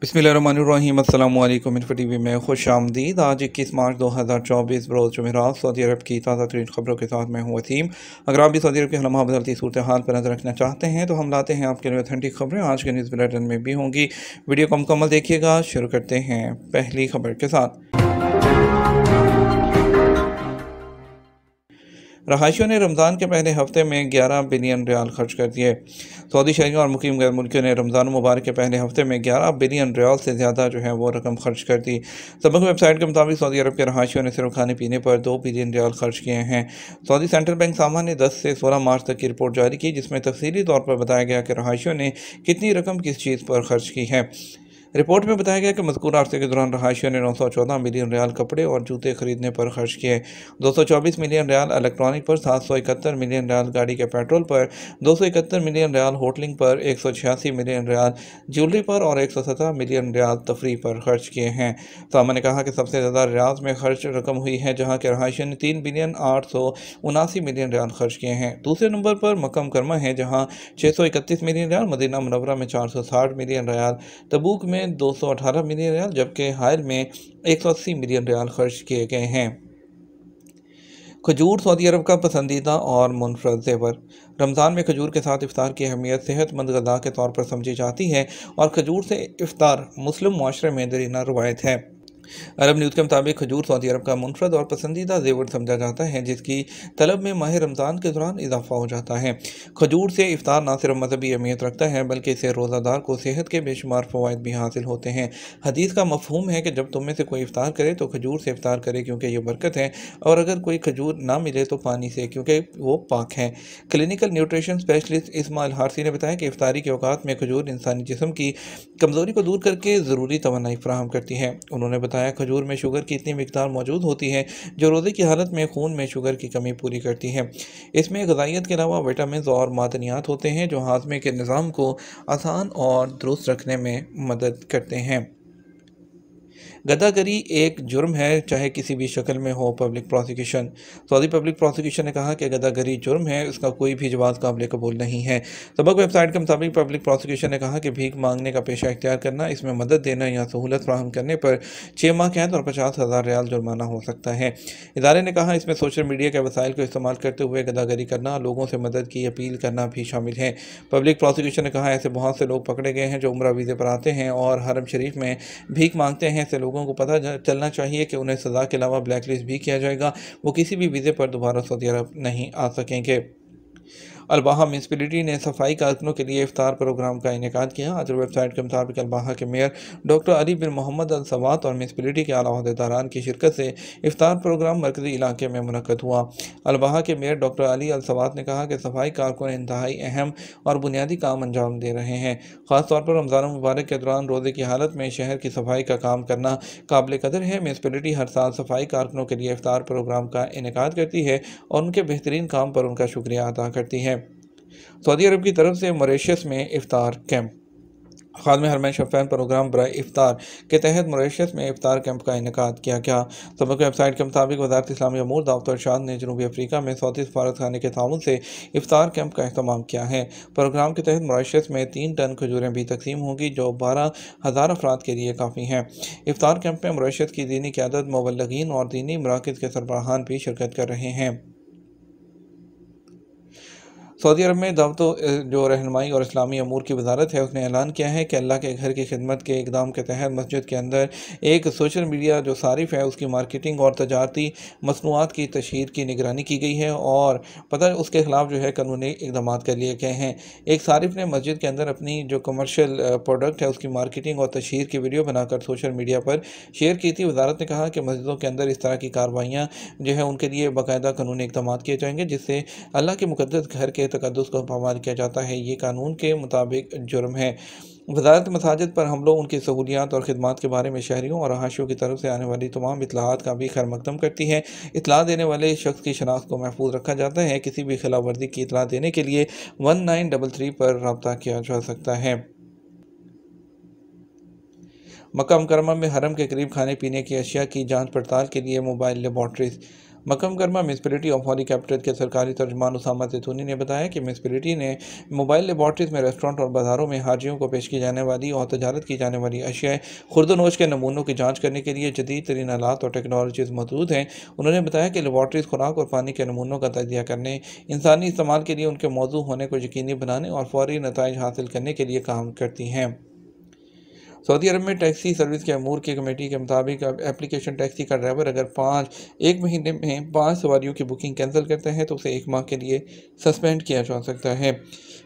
बिस्मिल्लाहिर्रहमानिर्रहीम अस्सलाम वालेकुम। इन्फो टीवी में खुश आमदीद। आज 21 मार्च 2024 रोज़ जुमेरात सऊदी अरब की ताज़ा तरीन खबरों के साथ मैं हूँ वसीम। अगर आप भी सऊदी अरब के हलमा बदलती सूरत हाल पर नजर रखना चाहते हैं तो हम लाते हैं आपके लिए ऑथेंटिक खबरें। आज के न्यूज़ बुलेटिन में भी होंगी, वीडियो को मुकम्मल देखिएगा। शुरू करते हैं पहली खबर के साथ। रहायशियों ने रमज़ान के पहले हफ्ते में 11 बिलियन रियाल खर्च कर दिए। सऊदी शहरियों और मुकीम गैर मुल्कियों ने रमज़ान मुबारक के पहले हफ्ते में 11 बिलियन रियाल से ज़्यादा जो है वो रकम खर्च कर दी। सबक वेबसाइट के मुताबिक सऊदी अरब के रहायशियों ने सिर्फ खाने पीने पर 2 बिलियन रियाल खर्च किए हैं। सऊदी सेंट्रल बैंक सामा ने 10 से 16 मार्च तक की रिपोर्ट जारी की, जिसमें तफसीली तौर पर बताया गया कि रहायशियों ने कितनी रकम किस चीज़ पर खर्च की है। रिपोर्ट में बताया गया कि मज़कूर अरसे के दौरान रहायशियों ने 914 मिलियन रियाल कपड़े और जूते खरीदने पर खर्च किए, 224 मिलियन रियाल इलेक्ट्रॉनिक पर, 771 मिलियन रियाल गाड़ी के पेट्रोल पर, 271 मिलियन रियाल होटलिंग पर, 186 मिलियन रियाल ज्वेलरी पर और 117 मिलियन रियाल तफरी पर खर्च किए हैं। सामा ने कहा कि सबसे ज़्यादा रियाज में खर्च रकम हुई है, जहाँ के रहायशियों ने 3 बिलियन 879 मिलियन रियाल खर्च किए हैं। दूसरे नंबर पर मक्का मुकरमा है, जहाँ 631 मिलियन रियाल, मदीना मुनव्वरा में 460 मिलियन रियाल, तबूक में 218 मिलियन रियाल, जबकि हायल में 180 मिलियन रियाल खर्च किए गए हैं। खजूर सऊदी अरब का पसंदीदा और मुनफरद ज़ेवर। रमज़ान में खजूर के साथ इफ्तार की अहमियत सेहतमंद ग़िज़ा के तौर पर समझी जाती है और खजूर से इफ्तार मुस्लिम मुआशरे में दरीना रवायत है। अरब न्यूज़ के मुताबिक खजूर सऊदी अरब का मुनफरद और पसंदीदा ज़ेवर समझा जाता है, जिसकी तलब में माह रमज़ान के दौरान इजाफा हो जाता है। खजूर से इफ्तार न सिर्फ मजहबी अहमियत रखता है, बल्कि इससे रोज़ादार को सेहत के बेशुमार फ़वाइद भी हासिल होते हैं। हदीस का मफहूम है कि जब तुम में से कोई इफ्तार करे तो खजूर से इफ्तार करे, क्योंकि ये बरकत है, और अगर कोई खजूर ना मिले तो पानी से, क्योंकि वो पाक है। क्लिनिकल न्यूट्रिशन स्पेशलिस्ट इस्माइल हारसी ने बताया कि इफ्तारी के औकात में खजूर इंसानी जिस्म की कमज़ोरी को दूर करके ज़रूरी तवानाई फराहम करती है। उन्होंने बताया खजूर में शुगर की इतनी मिकदार मौजूद होती है जो रोज़े की हालत में खून में शुगर की कमी पूरी करती है। इसमें ग़िज़ाइयत के अलावा विटामिन और मादनियात होते हैं जो हाज़मे के निज़ाम को आसान और दुरुस्त रखने में मदद करते हैं। गदागरी एक जुर्म है, चाहे किसी भी शक्ल में हो। Public prosecution. Saudi public prosecution ने कहा कि गदागरी जुर्म है, उसका कोई भी जवाब काबिल कबूल नहीं है। सबक वेबसाइट के मुताबिक पब्लिक प्रोसिक्यूशन ने कहा कि भीख मांगने का पेशा इख्तियार करना, इसमें मदद देना या सहूलत फराहम करने पर 6 माह कैद और 50,000 रियाल जुर्माना हो सकता है। इदारे ने कहा इसमें सोशल मीडिया के वसाइल को इस्तेमाल करते हुए गदागरी करना, लोगों से मदद की अपील करना भी शामिल है। पब्लिक प्रोसिक्यूशन ने कहा ऐसे बहुत से लोग पकड़े गए हैं जो उम्रा वीज़े पर आते हैं और हरम शरीफ में भीख मांगते हैं। ऐसे लोगों को पता चलना चाहिए कि उन्हें सज़ा के अलावा ब्लैक लिस्ट भी किया जाएगा, वो किसी भी वीज़े पर दोबारा सऊदी अरब नहीं आ सकेंगे। अलबाहा म्यूनसिपलिटी ने सफाई कारकुनों के लिए इफ्तार प्रोग्राम का इनेकाद किया। आज वेबसाइट के मुताबिक अलबाहा के मेयर डॉक्टर अली बिन मोहम्मद अल सवात और म्यूनसिपलिटी के आला अहदेदारान की शिरकत से इफ्तार प्रोग्राम मरकजी इलाके में मुनक्कद हुआ। अलबाहा के मेयर डॉक्टर अली अल सवात ने कहा कि सफाई कारकुन इंतहाई अहम और बुनियादी काम अंजाम दे रहे हैं। ख़ासतौर पर रमज़ान मुबारक के दौरान रोज़े की हालत में शहर की सफाई का काम करना काबिल कदर है। म्यूनसिपलिटी हर साल सफाई कारकुनों के लिए इफ्तार प्रोग्राम का इनेकाद करती है और उनके बेहतरीन काम पर उनका शुक्रिया अदा करती है। सऊदी अरब की तरफ से मॉरिशस में इफ्तार कैंप। खादम हरमैन शफ़ैन प्रोग्राम बराए इफ्तार के तहत मॉरिशस में इफ्तार कैंप का इनेकाद किया गया। सबक वेबसाइट के मुताबिक वज़ारत इस्लामी अमूर दावत इरशाद ने जनूबी अफ्रीका में सऊदी सफारत खाने के ताउन से इफ्तार कैंप का अहतमाम किया है। प्रोग्राम के तहत मॉरिशस में 3 टन खजूरें भी तकसीम होंगी, जो 12,000 अफराद के लिए काफ़ी हैं। इफ्तार कैंप में मॉरिशस की दीनी क़यादत, मुबल्लिगीन और दीनी मराकिज़ के सरबराहान भी शिरकत कर रहे हैं। सऊदी अरब में दावतो जो रहनुमाई और इस्लामी अमूर की वजारत है, उसने ऐलान किया है कि अल्लाह के घर की खिदमत के इकदाम के तहत मस्जिद के अंदर एक सोशल मीडिया जो सारिफ है उसकी मार्केटिंग और तजारती मसनूआत की तशहीर की निगरानी की गई है और पता उसके खिलाफ जो है कानूनी इकदाम कर लिए गए हैं। एक सारिफ ने मस्जिद के अंदर अपनी जो कमर्शियल प्रोडक्ट है उसकी मार्केटिंग और तशहीर की वीडियो बनाकर सोशल मीडिया पर शेयर की थी। वजारत ने कहा कि मस्जिदों के अंदर इस तरह की कार्रवाइयाँ जो है उनके लिए बाकायदा कानूनी इकदाम किए जाएंगे, जिससे अल्लाह के मुक़द्दस घर के तक़द्दुस को पामाल किया जाता है। ये कानून के मुताबिक जुर्म है। वज़ारत मसाजिद पर हमलों, उनकी सहूलियात और ख़िदमात के बारे में शहरियों और रहायशियों की तरफ से आने वाली तमाम इत्तलाआत का भी खैर मकदम करती है। इत्तला देने वाले शख्स की शनाख्त को महफूज रखा जाता है। किसी भी खिलाफ वर्दी की इत्तला देने के लिए 1933 पर रब्ता किया जा सकता है। मक्का मुकरमा में हरम के करीब खाने पीने की अशिया की जांच पड़ताल के लिए mobile laboratories. Makkah Mukarramah municipality of holy capital के सरकारी तर्जुमान उसामा जैतूनी ने बताया कि म्यूनसिपैलिटी ने मोबाइल लेबॉर्ट्रीज में रेस्टोरेंट और बाजारों में हाजियों को पेश की जाने वाली और तजारत की जाने वाली अशिया खुर्दनोश के नमूनों की जाँच करने के लिए जदीद तरीन आलात और टेक्नोलॉजीज़ मौजूद हैं। उन्होंने बताया कि लेबॉर्ट्रीज खुराक और पानी के नमूनों का तजिया करने, इंसानी इस्तेमाल के लिए उनके मौजू होने को यकीनी बनाने और फौरी नताइज हासिल करने के लिए काम करती हैं। सऊदी अरब में टैक्सी सर्विस के अमूर की कमेटी के मुताबिक अब एप्लीकेशन टैक्सी का ड्राइवर अगर एक महीने में 5 सवारियों की बुकिंग कैंसिल करता है तो उसे 1 माह के लिए सस्पेंड किया जा सकता है।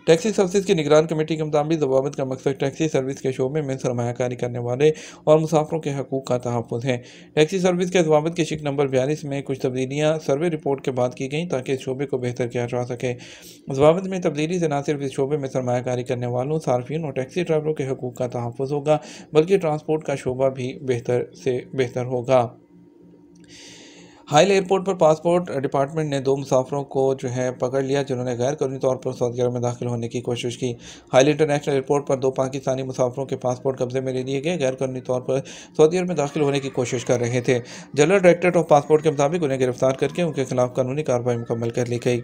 टैक्सी सर्विस की निगरान कमेटी के मुताबिक जवाबत का मकसद टैक्सी सर्विस के शोबे में सरमायाकारी करने वाले और मुसाफरों के हकूक़ का तहफ़्फ़ुज़ है। टैक्सी सर्विस के जवाबत के शिक नंबर 42 में कुछ तब्दीलियाँ सर्वे रिपोर्ट के बाद की गई ताकि इस शोबे को बेहतर किया जा सके। जवाबत में तब्दीली से न सिर्फ इस शोबे में सरमायाकारी करने वालों, सार्फिन और टैक्सी ड्राइवरों के हकूक़ का तहफ़्फ़ुज़ होगा, बल्कि ट्रांसपोर्ट का शोबा भी बेहतर से बेहतर होगा। हाइल एयरपोर्ट पर पासपोर्ट डिपार्टमेंट ने 2 मुसाफिरों को पकड़ लिया जिन्होंने गैर कानूनी तौर पर सऊदी अरब में दाखिल होने की कोशिश की। हाइल इंटरनेशनल एयरपोर्ट पर 2 पाकिस्तानी मुसाफिरों के पासपोर्ट कब्जे में ले लिए गए, गैर कानूनी तौर पर सऊदी अरब में दाखिल होने की कोशिश कर रहे थे। जनरल डायरेक्टरेट ऑफ पासपोर्ट के मुताबिक उन्हें गिरफ्तार करके उनके खिलाफ कानूनी कार्रवाई मुकम्मल कर ली गई।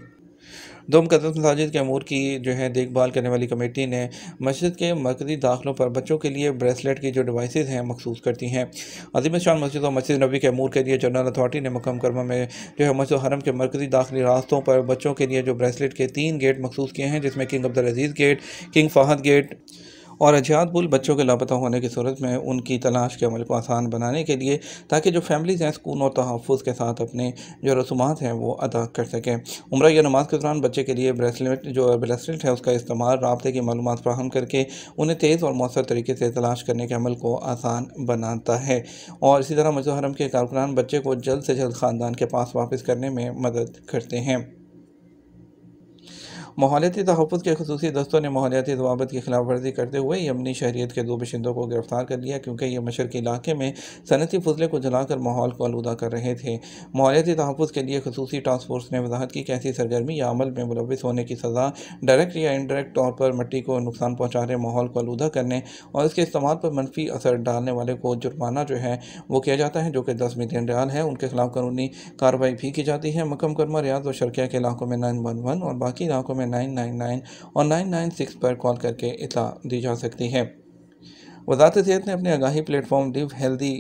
2 मुक़द्दस मसाजिद के अमूर की देखभाल करने वाली कमेटी ने मस्जिद के मरकज़ी दाखिलों पर बच्चों के लिए ब्रेसलेट की जो डिवाइसेज़ हैं मखसूस करती हैं। अज़ीम शान मस्जिद और मस्जिद नबी के अमूर के लिए जनरल अथॉरिटी ने मक्का मुकरमा में मस्जिद हरम के मरकज़ी दाखिली रास्तों पर बच्चों के लिए जो ब्रेसलेट के 3 गेट मखसूस किए हैं, जिसमें किंग अब्दुल अज़ीज़ गेट, किंग फहद गेट और अजाद बुल बच्चों के लापता होने की सूरत में उनकी तलाश के अमल को आसान बनाने के लिए, ताकि जो फैमिलीज़ हैं सुकून और तहफ़्फ़ुज़ के साथ अपने जो रसूमात हैं वो अदा कर सकें। उम्रा या नमाज के दौरान बच्चे के लिए ब्रेसलेट है उसका इस्तेमाल राब्ते की मालूमात फ़राहम करके उन्हें तेज़ और मौसर तरीके से तलाश करने के अमल को आसान बनाता है। और इसी तरह मस्जिद हरम के कारकुनान बच्चे को जल्द से जल्द ख़ानदान के पास वापस करने में मदद करते हैं। माहौलियाती तहफ़्फ़ुज़ के ख़ुसूसी दस्तों ने माहौलियाती ज़वाबित की खिलाफ वर्जी करते हुए यमनी शहरियत के 2 बशिंदों को गिरफ्तार कर लिया, क्योंकि ये मशरक़ी इलाके में सनती फजले को जलाकर माहौल को आलूदा कर रहे थे। माहौलियाती तहफ़्फ़ुज़ के लिए ख़ुसूसी टास्क फोर्स ने वजाहत की कि ऐसी सरगर्मी या अमल में मुलव्विस होने की सज़ा डायरेक्ट या इनडायरेक्ट तौर पर मिट्टी को नुकसान पहुँचा रहे माहौल को आलूदा करने और इसके इस्तेमाल पर मनफी असर डालने वाले को जुर्माना वो किया जाता है, जो कि 10 मिलियन रियाल है। उनके खिलाफ कानूनी कार्रवाई भी की जाती है। मक्का मुकरमा, रियाद और शर्किया के इलाकों में 911 और बाकी इलाकों में 999 और 996 पर कॉल करके इत्तला दी जा सकती है। वज़ारत सेहत ने अपने आगाही प्लेटफॉर्म लिव हेल्दी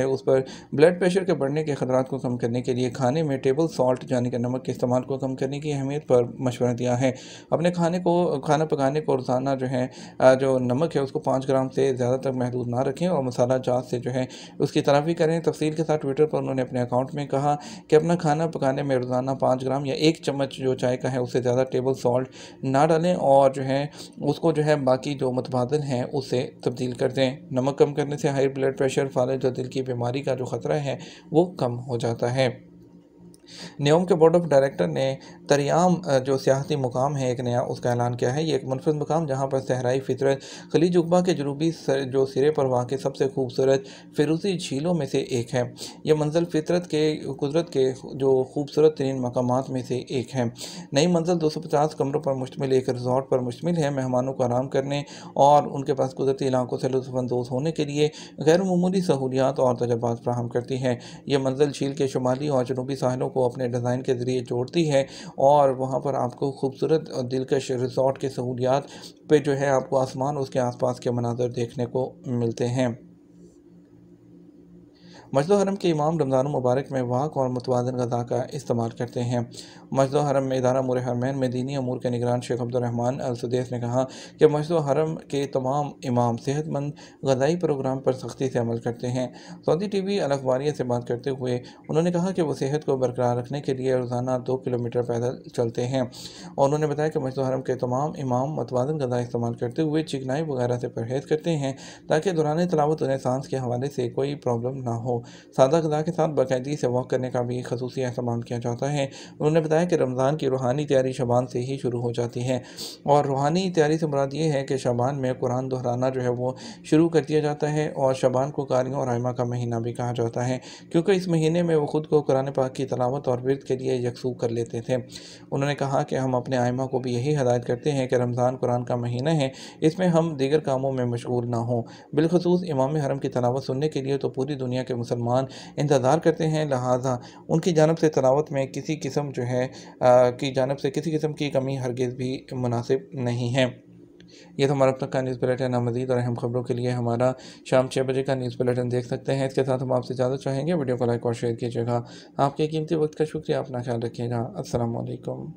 उस पर ब्लड प्रेशर के बढ़ने के ख़तरात को कम करने के लिए खाने में टेबल सॉल्ट यानी कि नमक के इस्तेमाल को कम करने की अहमियत पर मशवरा दिया है। अपने खाना पकाने को रोज़ाना जो नमक है उसको 5 ग्राम से ज़्यादा तक महदूद ना रखें और मसाला जात से उसकी तलाफ़ी करें। तफसील के साथ ट्विटर पर उन्होंने अपने अकाउंट में कहा कि अपना खाना पकाने में रोज़ाना 5 ग्राम या 1 चम्मच जो चाय का है उससे ज़्यादा टेबल सॉल्ट ना डालें और उसको बाकी जो मुतबादल हैं उससे तब्दील कर दें। नमक कम करने से हाई ब्लड प्रेशर, फालज और दिल की बीमारी का जो ख़तरा है वो कम हो जाता है। न्योम के बोर्ड ऑफ डायरेक्टर ने तरियाम जो सियाहती मुकाम है एक नया उसका ऐलान किया है। ये एक मुनफरद मुकाम जहाँ पर सहराई फितरत खलीज उक़बा के जनूबी जो सिरे पर वाक़ सबसे खूबसूरत फिरोज़ी झीलों में से एक है। यह मंजिल फितरत के कुदरत के जो खूबसूरत तरीन मकामात में से एक है। नई मंजिल 250 कमरों पर मुश्तमिल एक रिजॉर्ट पर मुश्तमिल है। मेहमानों को आराम करने और उनके पास कुदरती इलाकों से लुत्फ़अंदोज़ होने के लिए गैर मामूली सहूलियात और तजुर्बात फ़राहम करती है। यह मंजिल झील के शुमाली और जनूबी साहिलों को अपने डिज़ाइन के ज़रिए जोड़ती है और वहाँ पर आपको खूबसूरत और दिलकश रिज़ॉर्ट की सहूलियात पे आपको आसमान उसके आसपास के मनाज़र देखने को मिलते हैं। मस्जिद हरम के इमाम रमज़ान मुबारक में वाक और मुतवाज़िन ग़ज़ा का इस्तेमाल करते हैं। मस्जिद हरम में इदारा अमूर हरमैन में दीनी अमूर के निगरान शेख अब्दुर्रहमान अल सुदैस ने कहा कि मस्जिद हरम के तमाम इमाम सेहतमंद ग़ज़ाई प्रोग्राम पर सख्ती से अमल करते हैं। सऊदी टीवी अल अखबारिया से बात करते हुए उन्होंने कहा कि वो सेहत को बरकरार रखने के लिए रोज़ाना 2 किलोमीटर पैदल चलते हैं और उन्होंने बताया कि मस्जिद हरम के तमाम इमाम मुतवाज़िन ग़ज़ा इस्तेमाल करते हुए चिकनाई वगैरह से परहेज़ करते हैं ताकि दौरान तिलावत उन्हें सांस के हवाले से कोई प्रॉब्लम ना हो। सादा ग़ज़ा के साथ बाकायदगी से वॉक करने का भी खसूसी अहतमाम किया जाता है। उन्होंने बताया कि रमज़ान की रूहानी तैयारी शबान से ही शुरू हो जाती है और रूहानी तैयारी से मुराद ये है कि शबान में कुरान दोहराना वो शुरू कर दिया जाता है और शबान को कारियों और आइमा का महीना भी कहा जाता है, क्योंकि इस महीने में वो ख़ुद को कुरान पाक की तलावत और विर्द के लिए यकसू कर लेते थे। उन्होंने कहा कि हम अपने आइमा को भी यही हदायत करते हैं कि रमज़ान कुरान का महीना है, इसमें हम दीगर कामों में मशगूल ना हों। बिलखसूस इमाम हरम की तलावत सुनने के लिए तो पूरी दुनिया के मुसलमान इंतज़ार करते हैं, लिहाजा उनकी जानब से तलावत में किसी किस्म जो है की जानब से किसी किस्म की कमी हरगिज़ भी मुनासिब नहीं है। ये तो हमारा अब तक का न्यूज़ बुलेटिन है। मज़ीद और अहम खबरों के लिए हमारा शाम 6 बजे का न्यूज़ बुलेटिन देख सकते हैं। इसके साथ हम आपसे इजाज़त चाहेंगे। वीडियो को लाइक और शेयर कीजिएगा। आपके कीमती वक्त का शुक्रिया। अपना ख्याल रखिएगा। अस्सलाम वालेकुम।